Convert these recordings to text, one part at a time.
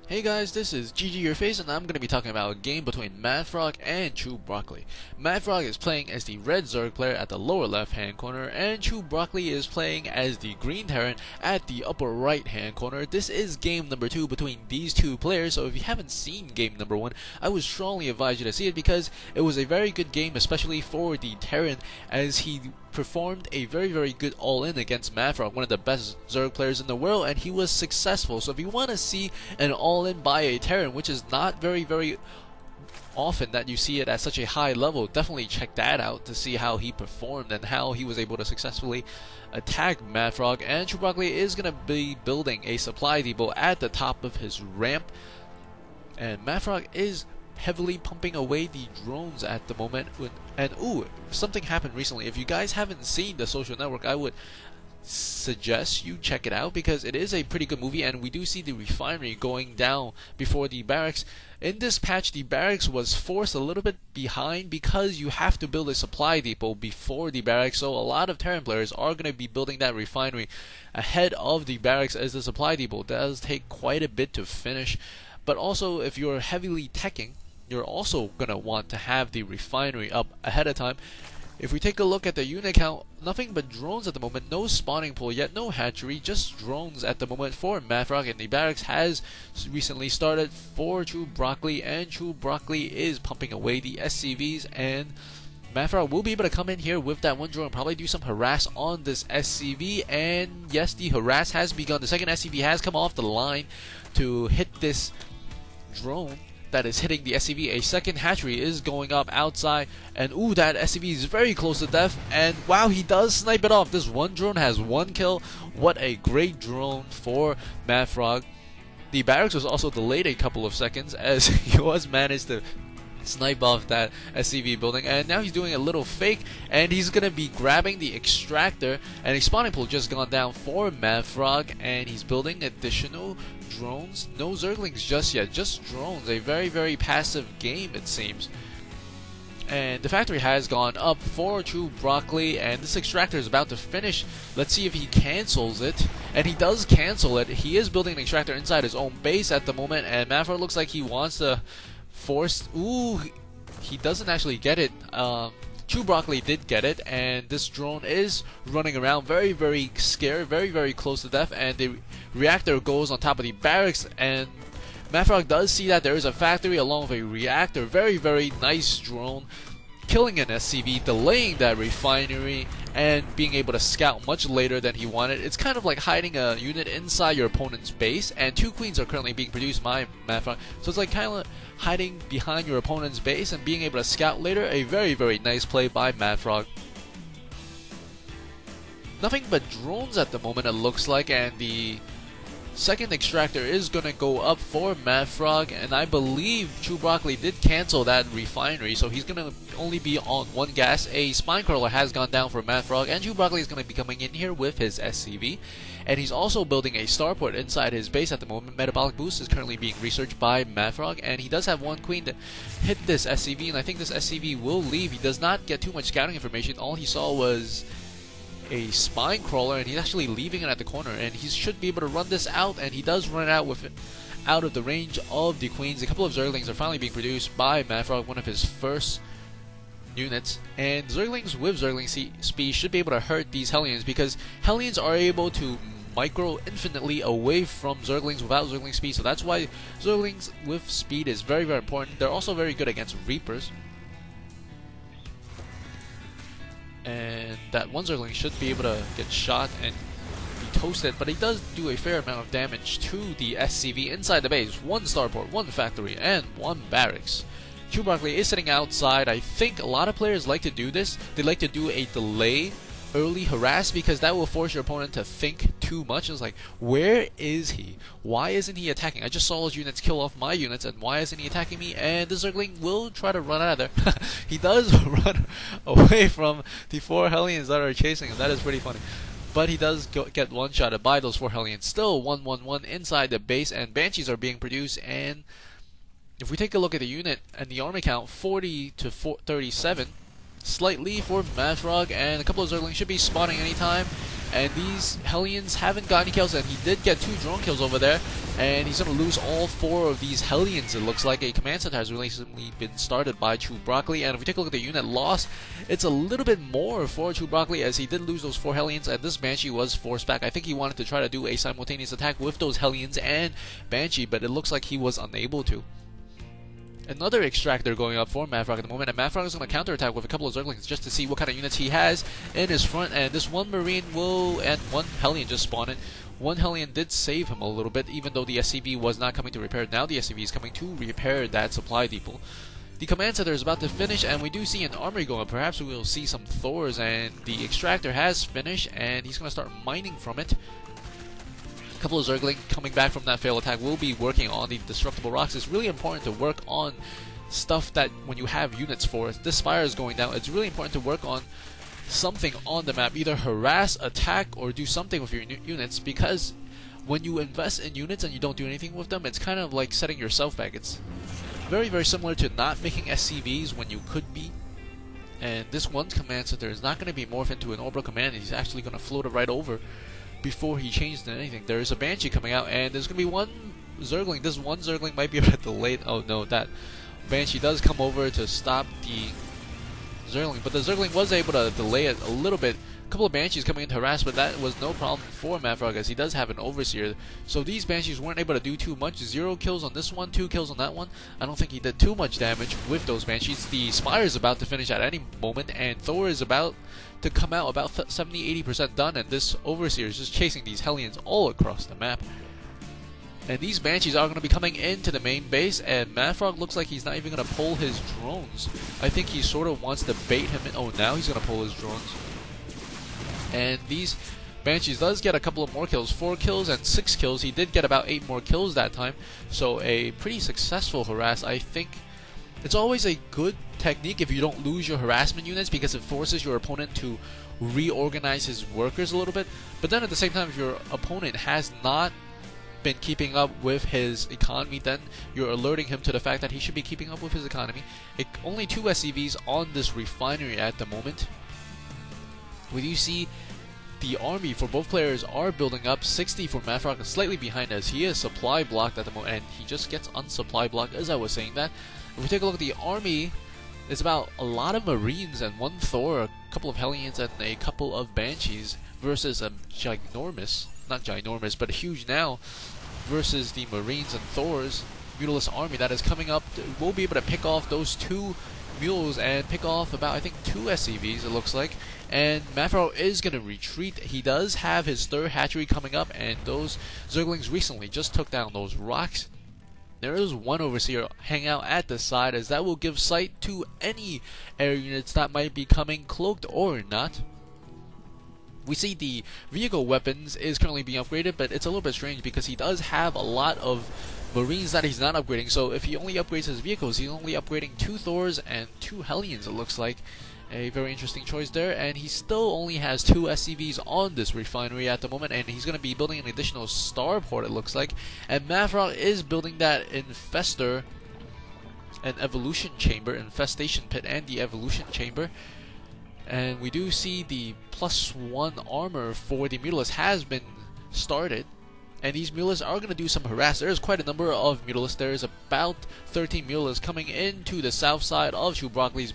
Hey guys, this is GG Your Face, and I'm going to be talking about a game between MaDFroG and ChewbroCColi. MaDFroG is playing as the red Zerg player at the lower left hand corner, and ChewbroCColi is playing as the green Terran at the upper right hand corner. This is game number 2 between these two players, so if you haven't seen game number 1, I would strongly advise you to see it because it was a very good game, especially for the Terran, as he performed a very good all-in against MaDFroG, one of the best Zerg players in the world, and he was successful. So if you want to see an all-in by a Terran, which is not very often that you see it at such a high level, definitely check that out to see how he performed and how he was able to successfully attack MaDFroG. And ChewbroCColi is going to be building a supply depot at the top of his ramp, and MaDFroG is heavily pumping away the drones at the moment. And ooh, something happened recently. If you guys haven't seen The Social Network, I would suggest you check it out because it is a pretty good movie, and we do see the refinery going down before the barracks. In this patch, the barracks was forced a little bit behind because you have to build a supply depot before the barracks, so a lot of Terran players are going to be building that refinery ahead of the barracks, as the supply depot does take quite a bit to finish. But also, if you're heavily teching, you're also going to want to have the refinery up ahead of time. If we take a look at the unit count, nothing but drones at the moment, no spawning pool yet, no hatchery, just drones at the moment for MaDFroG, and the barracks has recently started for ChewbroCColi, and ChewbroCColi is pumping away the SCVs, and MaDFroG will be able to come in here with that one drone and probably do some harass on this SCV, and yes, the harass has begun. The second SCV has come off the line to hit this drone that is hitting the SCV. A second hatchery is going up outside, and ooh, that SCV is very close to death, and wow, he does snipe it off. This one drone has one kill. What a great drone for MaDFroG. The barracks was also delayed a couple of seconds as he was managed to snipe off that SCV building, and now he's doing a little fake, and he's gonna be grabbing the extractor, and a spawning pool just gone down for MaDFroG, and he's building additional drones. No Zerglings just yet, just drones. A very passive game, it seems. And the factory has gone up for ChewbroCColi, and this extractor is about to finish. Let's see if he cancels it, and he does cancel it. He is building an extractor inside his own base at the moment, and MaDFroG looks like he wants to force. Ooh, he doesn't actually get it. ChewbroCColi did get it, and this drone is running around very scared, very close to death, and the reactor goes on top of the barracks, and MaDFroG does see that there is a factory along with a reactor. Very nice drone, killing an SCV, delaying that refinery, and being able to scout much later than he wanted. It's kind of like hiding a unit inside your opponent's base, and 2 queens are currently being produced by MaDFroG, so it's like kind of hiding behind your opponent's base and being able to scout later. A very nice play by MaDFroG. Nothing but drones at the moment, it looks like, and the second extractor is going to go up for MaDFroG, and I believe ChewbroCColi did cancel that refinery, so he's going to only be on one gas. A spine crawler has gone down for MaDFroG, and ChewbroCColi is going to be coming in here with his SCV, and he's also building a starport inside his base at the moment. Metabolic boost is currently being researched by MaDFroG, and he does have one queen to hit this SCV, and I think this SCV will leave. He does not get too much scouting information. All he saw was a spine crawler, and he's actually leaving it at the corner, and he should be able to run this out, and he does run it out with it out of the range of the queens. A couple of Zerglings are finally being produced by MaDFroG, one of his first units, and Zerglings with Zergling speed should be able to hurt these Hellions, because Hellions are able to micro infinitely away from Zerglings without Zergling speed, so that's why Zerglings with speed is very important. They're also very good against Reapers, and that one Zergling should be able to get shot and be toasted, but he does do a fair amount of damage to the SCV inside the base. One starport, one factory, and one barracks. ChewbroCColi is sitting outside. I think a lot of players like to do this. They like to do a delay early harass, because that will force your opponent to think too much. It's like, where is he? Why isn't he attacking? I just saw his units kill off my units, and why isn't he attacking me? And the Zergling will try to run out of there. He does run away from the 4 Hellions that are chasing him. That is pretty funny. But he does get one-shotted by those 4 Hellions. Still 1-1-1 inside the base, and Banshees are being produced. And if we take a look at the unit and the army count, 40 to 37. Slight lead for MaDFroG, and a couple of Zerglings should be spawning anytime. and these Hellions haven't got any kills, and he did get 2 drone kills over there, and he's going to lose all 4 of these Hellions. It looks like a command center has recently been started by ChewbroCColi, and if we take a look at the unit loss, it's a little bit more for ChewbroCColi, as he did lose those 4 Hellions, and this Banshee was forced back. I think he wanted to try to do a simultaneous attack with those Hellions and Banshee, but it looks like he was unable to. Another extractor going up for MaDFroG at the moment, and MaDFroG is going to counterattack with a couple of Zerglings just to see what kind of units he has in his front, and this one Marine will, and one Hellion just spawned it. One Hellion did save him a little bit, even though the SCV was not coming to repair. Now the SCV is coming to repair that supply depot. The command center is about to finish, and we do see an armory going up. Perhaps we will see some Thors, and the extractor has finished, and he's going to start mining from it. A couple of Zergling coming back from that failed attack will be working on the destructible rocks. It's really important to work on stuff that when you have units for. This spire is going down. It's really important to work on something on the map, either harass, attack, or do something with your units, because when you invest in units and you don't do anything with them, it's kind of like setting yourself back. It's very, very similar to not making SCVs when you could be. And this one's command center is not going to be morphed into an orbital command. He's actually going to float it right over before he changed anything. There's a Banshee coming out, and there's going to be one Zergling. This one Zergling might be a bit delayed. Oh no, that Banshee does come over to stop the Zergling, but the Zergling was able to delay it a little bit. A couple of Banshees coming in to harass, but that was no problem for MaDFroG, as he does have an Overseer. So these Banshees weren't able to do too much. 0 kills on this one, 2 kills on that one. I don't think he did too much damage with those Banshees. The Spire is about to finish at any moment, and Thor is about to come out about 70-80% done, and this Overseer is just chasing these Hellions all across the map. And these Banshees are going to be coming into the main base, and MaDFroG looks like he's not even going to pull his drones. I think he sort of wants to bait him in. Oh, now he's going to pull his drones. And these Banshees does get a couple of more kills, 4 kills and 6 kills. He did get about 8 more kills that time, so a pretty successful harass. I think it's always a good technique if you don't lose your harassment units, because it forces your opponent to reorganize his workers a little bit. But then at the same time, if your opponent has not been keeping up with his economy, then you're alerting him to the fact that he should be keeping up with his economy. Only 2 SCVs on this refinery at the moment. When you see the army for both players are building up, 60 for MaDFroG is slightly behind, as he is supply blocked at the moment, and he just gets unsupply blocked as I was saying that. If we take a look at the army, it's about a lot of Marines and 1 Thor, a couple of Hellions, and a couple of Banshees versus a ginormous, not ginormous, but huge now, versus the Marines and Thor's Muleless army that is coming up. We'll be able to pick off those 2 mules and pick off about, I think, 2 SCVs it looks like. And MaDFroG is going to retreat. He does have his 3rd hatchery coming up, and those Zerglings recently just took down those rocks. There is 1 Overseer hanging out at the side, as that will give sight to any air units that might be coming, cloaked or not. We see the vehicle weapons is currently being upgraded, but it's a little bit strange because he does have a lot of Marines that he's not upgrading. So if he only upgrades his vehicles, he's only upgrading 2 Thors and 2 Hellions, it looks like. A very interesting choice there, and he still only has 2 SCVs on this refinery at the moment, and he's going to be building an additional starport, it looks like. And MaDFroG is building that infestor, an evolution chamber, infestation pit, and the evolution chamber. And we do see the +1 armor for the Mutalisks has been started, and these Mutalisks are going to do some harass. There is quite a number of Mutalisks. There is about 13 Mutalisks coming into the south side of ChewbroCColi's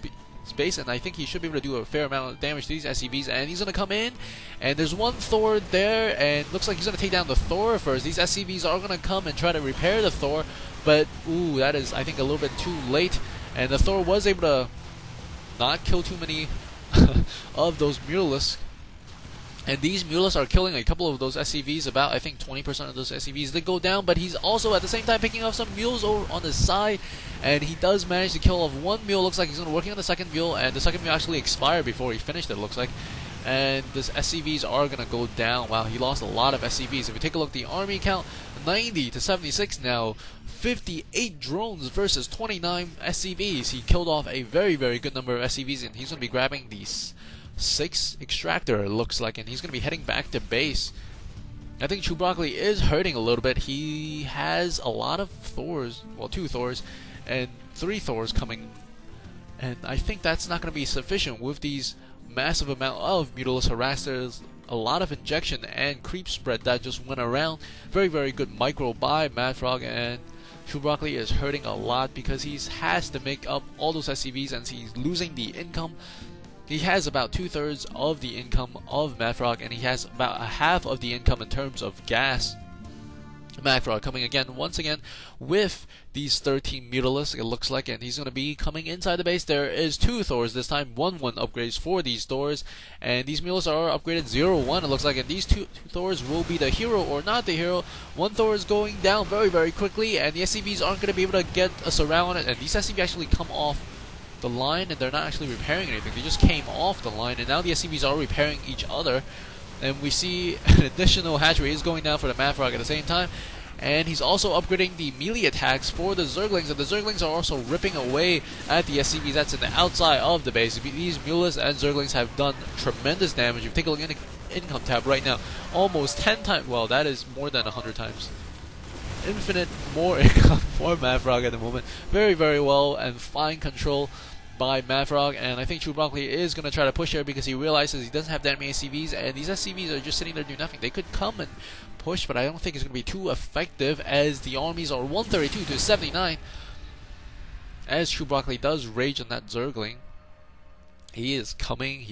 base, and I think he should be able to do a fair amount of damage to these SCVs. And he's going to come in, and there's 1 Thor there, and looks like he's going to take down the Thor first. These SCVs are going to come and try to repair the Thor, but ooh, that is, I think, a little bit too late. And the Thor was able to not kill too many of those Mutalisks. And these Mutalisks are killing a couple of those SCVs. About, I think, 20% of those SCVs did go down, but he's also at the same time picking up some mules over on the side, and he does manage to kill off 1 mule. Looks like he's going to working on the 2nd mule, and the 2nd mule actually expired before he finished it, looks like. And this SCVs are going to go down. Wow, he lost a lot of SCVs. If we take a look at the army count, 90 to 76 now. 58 drones versus 29 SCVs. He killed off a very, very good number of SCVs, and he's going to be grabbing these 6 extractor, it looks like, and he's going to be heading back to base. I think ChewbroCColi is hurting a little bit. He has a lot of Thors, well, 2 Thors and 3 Thors coming, and I think that's not going to be sufficient with these massive amount of Mutalisks a lot of injection and creep spread that just went around. Very, very good micro by MaDFroG, and ChewbroCColi is hurting a lot because he has to make up all those SCVs and he's losing the income. He has about 2/3 of the income of MaDFroG, and he has about a half of the income in terms of gas. MaDFroG coming again, once again, with these 13 Mutalisks, it looks like, and he's going to be coming inside the base. There is 2 Thors this time, 1/1 upgrades for these Thors, and these Mutalisks are upgraded 0/1, it looks like, and these two Thors will be the hero or not the hero. One Thor is going down very, very quickly, and the SCVs aren't going to be able to get us around it, and these SCVs actually come off the line, and they're not actually repairing anything. They just came off the line, and now the SCVs are repairing each other. And we see an additional hatchery is going down for the MaDFroG at the same time. And he's also upgrading the melee attacks for the Zerglings. And the Zerglings are also ripping away at the SCVs that's in the outside of the base. These Mutalisks and Zerglings have done tremendous damage. If you take a look at the income tab right now, almost 10 times, well, that is more than 100 times. Infinite more income for MaDFroG at the moment. Very, very well and fine control by MaDFroG, and I think ChewbroCColi is going to try to push here because he realizes he doesn't have that many SCVs, and these SCVs are just sitting there doing nothing. They could come and push, but I don't think it's going to be too effective as the armies are 132 to 79. As ChewbroCColi does rage on that Zergling. He is coming,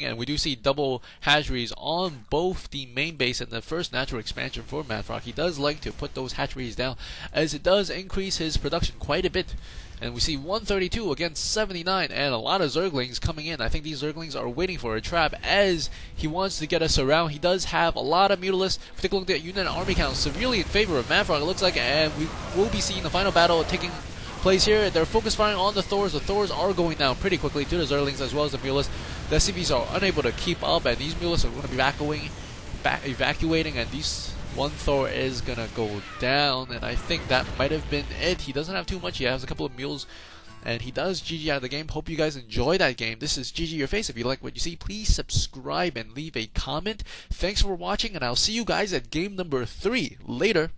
and we do see double hatcheries on both the main base and the first natural expansion for MaDFroG. He does like to put those hatcheries down, as it does increase his production quite a bit. And we see 132 against 79, and a lot of Zerglings coming in. I think these Zerglings are waiting for a trap, as he wants to get us around. He does have a lot of Mutalisks. If we take a look at unit and army count, severely in favor of MaDFroG, it looks like, and we will be seeing the final battle taking place here. They're focus firing on the Thors. The Thors are going down pretty quickly to the Zerglings as well as the Mutalisks. The SCVs are unable to keep up, and these Mutalisks are going to be evacuating, and these one Thor is going to go down, and I think that might have been it. He doesn't have too much. He has a couple of mules, and he does GG out of the game. Hope you guys enjoy that game. This is GG Your Face. If you like what you see, please subscribe and leave a comment. Thanks for watching, and I'll see you guys at game number 3. Later.